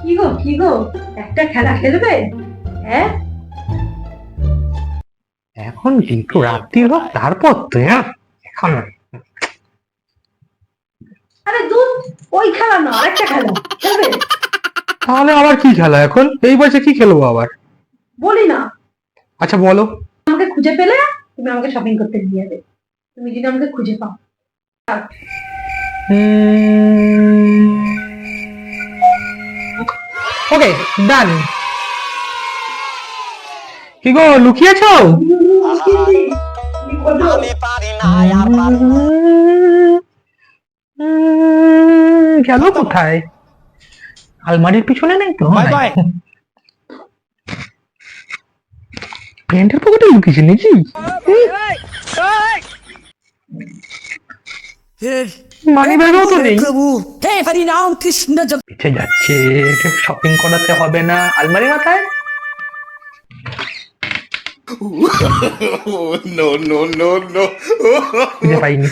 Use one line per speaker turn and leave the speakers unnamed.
কি গো, একটা খেলা খেলবে? হ্যাঁ,
এখন একটু রাত্রি হোক তারপর তো এখন
আরে দুধ, ওই খেলা না, আরেকটা খেলা খেলবে?
তাহলে আবার কি খেলা এখন এই বয়সে কি খেলবো আবার?
বলি না,
আচ্ছা বলো।
আমাকে খুঁজে পেলে তুমি আমাকে শপিং করতে নিয়ে যাবে। তুমি যদি আমাকে খুঁজে পাও।
ওকে, ডান। কি গো লুকিয়েছো?
তুমি খোঁজো।
গেল কোথায়? আলমারির পিছনে নেই তো?
Bye bye.
প্যান্টের পকেটে লুকিয়েছে নাকি? মানি ব্যাগও তো নেই।
प्रभु हे हरि राम कृष्ण जग
পিছে যাচ্ছে, শপিং করাতে হবে না। আলমারি মাথায়
Oh, no, no, no, no.
খুঁজে পাইনি।